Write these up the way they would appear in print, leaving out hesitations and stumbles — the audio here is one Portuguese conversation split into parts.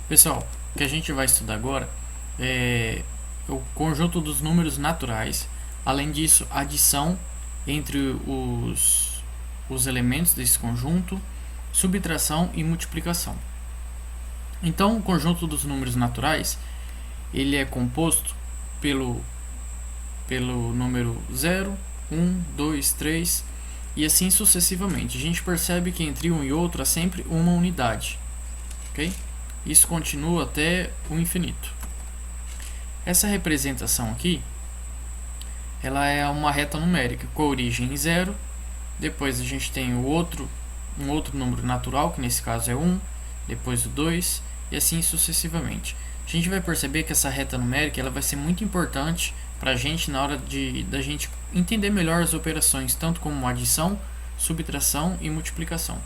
Pessoal, o que a gente vai estudar agora é o conjunto dos números naturais. Além disso, adição entre os elementos desse conjunto, subtração e multiplicação. Então, o conjunto dos números naturais ele é composto pelo número 0, 1, 2, 3 e assim sucessivamente. A gente percebe que entre um e outro há sempre uma unidade, ok? Isso continua até o infinito. Essa representação aqui, ela é uma reta numérica com a origem em 0. Depois a gente tem um outro número natural, que nesse caso é 1, depois o 2 e assim sucessivamente. A gente vai perceber que essa reta numérica ela vai ser muito importante para a gente na hora da gente entender melhor as operações, tanto como adição, subtração e multiplicação.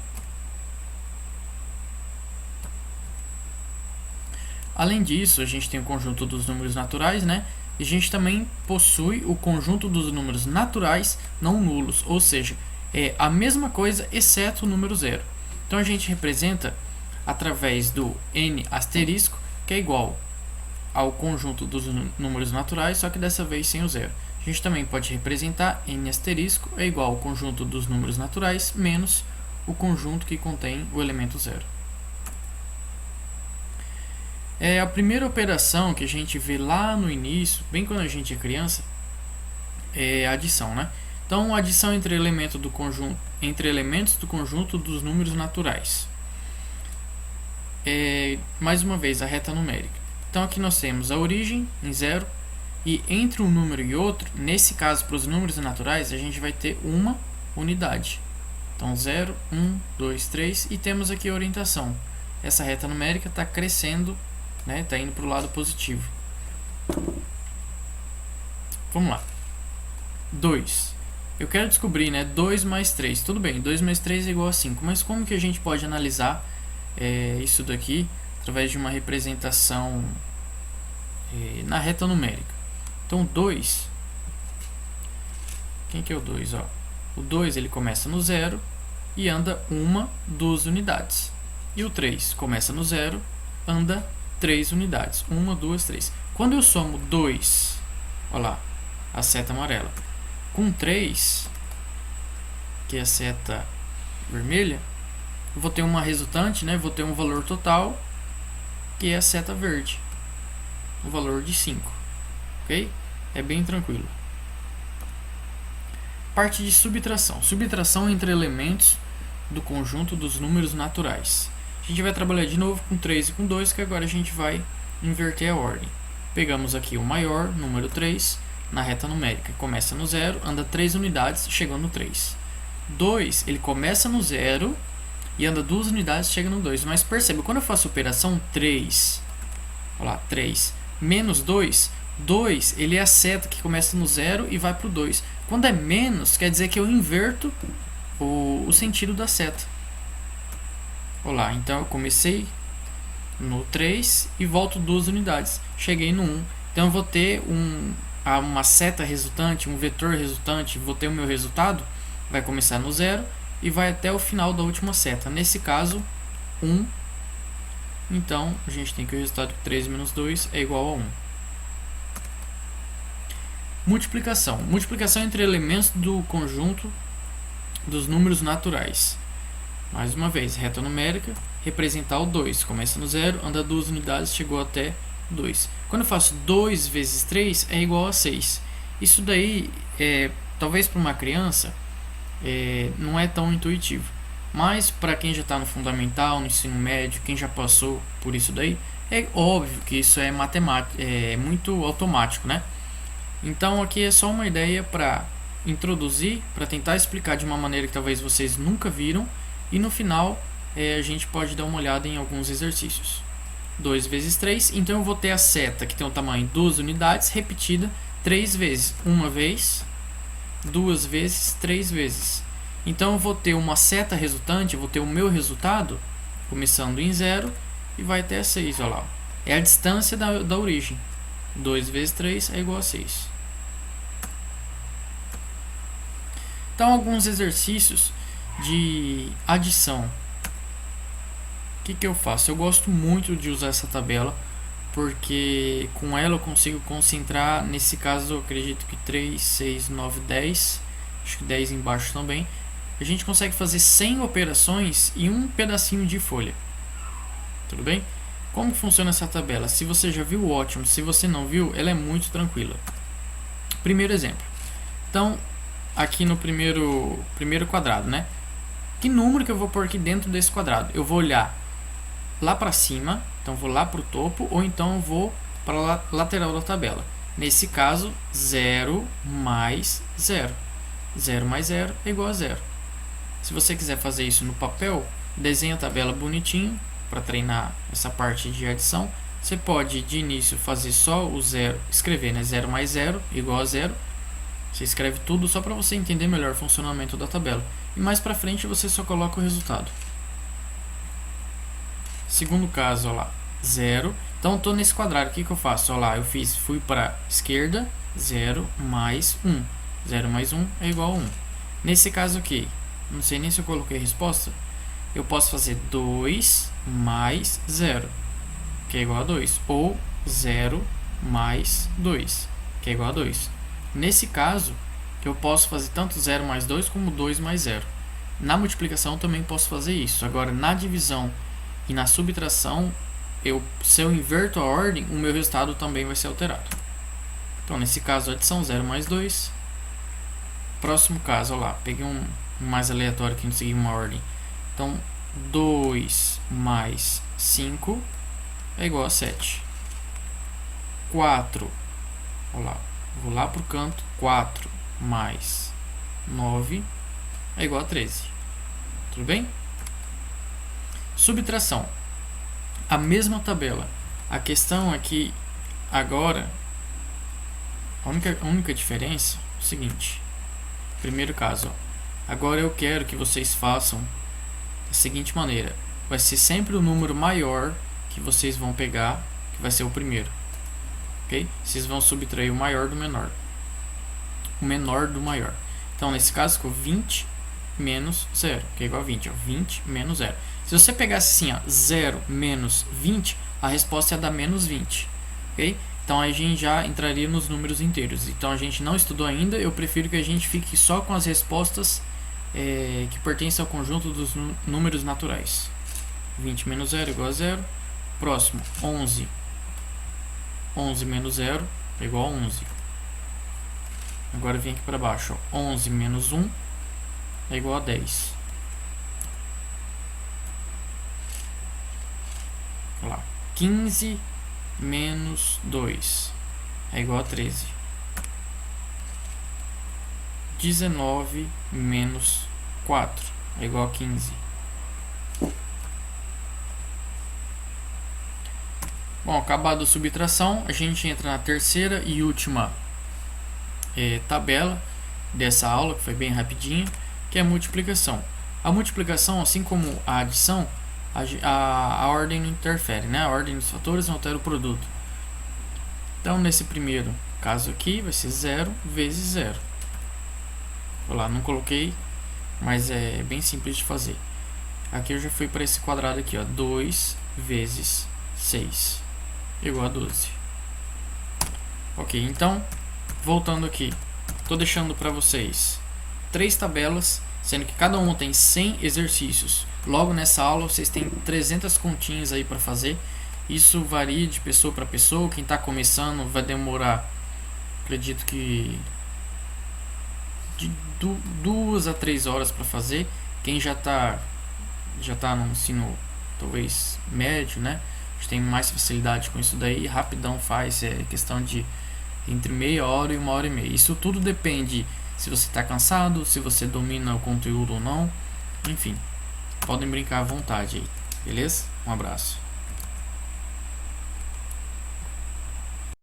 Além disso, a gente tem o conjunto dos números naturais, né? E a gente também possui o conjunto dos números naturais não nulos, ou seja, é a mesma coisa exceto o número 0. Então a gente representa através do n asterisco, que é igual ao conjunto dos números naturais, só que dessa vez sem o 0. A gente também pode representar n asterisco é igual ao conjunto dos números naturais menos o conjunto que contém o elemento 0. A primeira operação que a gente vê lá no início, bem quando a gente é criança, é a adição, né? Então, adição entre elementos do conjunto dos números naturais. Mais uma vez, a reta numérica. Então, aqui nós temos a origem em 0 e entre um número e outro, nesse caso, para os números naturais, a gente vai ter uma unidade. Então, 0, 1, 2, 3 e temos aqui a orientação. Essa reta numérica está crescendo, está indo para o lado positivo. Vamos lá. 2. Eu quero descobrir 2 mais 3. Tudo bem, 2 mais 3 é igual a 5. Mas como que a gente pode analisar isso daqui através de uma representação na reta numérica? Então, 2. Quem que é o 2? O 2 ele começa no 0 e anda 2 unidades. E o 3 começa no 0, anda 3 unidades. 1, 2, 3. Quando eu somo 2, olha lá, a seta amarela, com 3, que é a seta vermelha, eu vou ter uma resultante, vou ter um valor total, que é a seta verde, o valor de 5. Ok? É bem tranquilo. Parte de subtração. Subtração entre elementos do conjunto dos números naturais. A gente vai trabalhar de novo com 3 e com 2, que agora a gente vai inverter a ordem. Pegamos aqui o maior, número 3, na reta numérica. Começa no 0, anda 3 unidades, chegando no 3. 2, ele começa no 0 e anda 2 unidades, chega no 2. Mas perceba, quando eu faço a operação 3, olha lá, 3 menos 2, 2 ele é a seta que começa no 0 e vai para o 2. Quando é menos, quer dizer que eu inverto o sentido da seta. Olá, então eu comecei no 3 e volto 2 unidades. Cheguei no 1. Então eu vou ter uma seta resultante, um vetor resultante, vou ter o meu resultado, vai começar no 0 e vai até o final da última seta. Nesse caso, 1. Então a gente tem que o resultado de 3 menos 2 é igual a 1. Multiplicação. Multiplicação entre elementos do conjunto dos números naturais. Mais uma vez, reta numérica, representar o 2. Começa no 0, anda 2 unidades, chegou até 2. Quando eu faço 2 vezes 3, é igual a 6. Isso daí, talvez para uma criança, não é tão intuitivo. Mas para quem já está no fundamental, no ensino médio, quem já passou por isso daí, é óbvio que isso é matemática, é muito automático, né? Então aqui é só uma ideia para introduzir, para tentar explicar de uma maneira que talvez vocês nunca viram. E no final, a gente pode dar uma olhada em alguns exercícios. 2 vezes 3, então eu vou ter a seta que tem o tamanho 2 unidades, repetida 3 vezes. Uma vez, 2 vezes, 3 vezes. Então eu vou ter uma seta resultante, eu vou ter o meu resultado, começando em 0, e vai até 6. Olha lá. É a distância da origem. 2 vezes 3 é igual a 6. Então, alguns exercícios de adição. que eu faço? Eu gosto muito de usar essa tabela, porque com ela eu consigo concentrar, nesse caso eu acredito que 3, 6, 9, 10, acho que 10 embaixo também, a gente consegue fazer 100 operações em um pedacinho de folha. Tudo bem? Como funciona essa tabela? Se você já viu, ótimo. Se você não viu, ela é muito tranquila. Primeiro exemplo. Então, aqui no primeiro quadrado, né? Que número que eu vou pôr aqui dentro desse quadrado? Eu vou olhar lá para cima, então vou lá para o topo, ou então vou para a lateral da tabela. Nesse caso, 0 mais 0. 0 mais 0 é igual a 0. Se você quiser fazer isso no papel, desenha a tabela bonitinho para treinar essa parte de adição. Você pode de início fazer só o 0, escrever, né? 0 mais 0 igual a 0. Você escreve tudo só para você entender melhor o funcionamento da tabela. E mais para frente você só coloca o resultado. Segundo caso, ó lá, 0. Então estou nesse quadrado, o que eu faço? Ó lá, fui para a esquerda, 0 mais 1. 0 mais 1 é igual a 1. Nesse caso aqui, não sei nem se eu coloquei a resposta, eu posso fazer 2 mais 0, que é igual a 2. Ou 0 mais 2, que é igual a 2. Nesse caso, eu posso fazer tanto 0 mais 2 como 2 mais 0. Na multiplicação também posso fazer isso. Agora, na divisão e na subtração, se eu inverto a ordem, o meu resultado também vai ser alterado. Então, nesse caso, adição 0 mais 2. Próximo caso, ó lá, peguei um mais aleatório que não segui uma ordem. Então, 2 mais 5 é igual a 7. 4, ó lá, vou lá para o canto, 4 mais 9 é igual a 13. Tudo bem? Subtração. A mesma tabela. A questão é que agora a única diferença é o seguinte. Primeiro caso, ó, agora eu quero que vocês façam da seguinte maneira. Vai ser sempre o número maior que vocês vão pegar, que vai ser o primeiro. Ok? Vocês vão subtrair o maior do menor. O menor do maior. Então, nesse caso, ficou 20 menos 0, que é igual a 20. Ó, 20 menos 0. Se você pegasse assim, ó, 0 menos 20, a resposta ia dar menos 20. Ok? Então, a gente já entraria nos números inteiros. Então, a gente não estudou ainda. Eu prefiro que a gente fique só com as respostas que pertencem ao conjunto dos números naturais. 20 menos 0 igual a 0. Próximo, 11. 11 menos 0 é igual a 11. Agora vem aqui para baixo. Ó. 11 menos 1 é igual a 10. Olha lá. 15 menos 2 é igual a 13. 19 menos 4 é igual a 15. Bom, acabado a subtração, a gente entra na terceira e última tabela dessa aula, que foi bem rapidinha, que é a multiplicação. A multiplicação, assim como a adição, a ordem não interfere, né? A ordem dos fatores não altera o produto. Então, nesse primeiro caso aqui, vai ser 0 vezes 0. Vou lá, não coloquei, mas é bem simples de fazer. Aqui eu já fui para esse quadrado aqui, ó, 2 vezes 6 igual a 12. Ok, então, voltando aqui, estou deixando para vocês 3 tabelas, sendo que cada uma tem 100 exercícios. Logo nessa aula vocês têm 300 continhas aí para fazer. Isso varia de pessoa para pessoa. Quem está começando vai demorar, acredito que de 2 a 3 horas para fazer. Quem já tá no ensino talvez médio, né? Tem mais facilidade com isso daí, rapidão faz, é questão de entre meia hora e 1h30. Isso tudo depende se você está cansado, se você domina o conteúdo ou não. Enfim, podem brincar à vontade aí, beleza? Um abraço.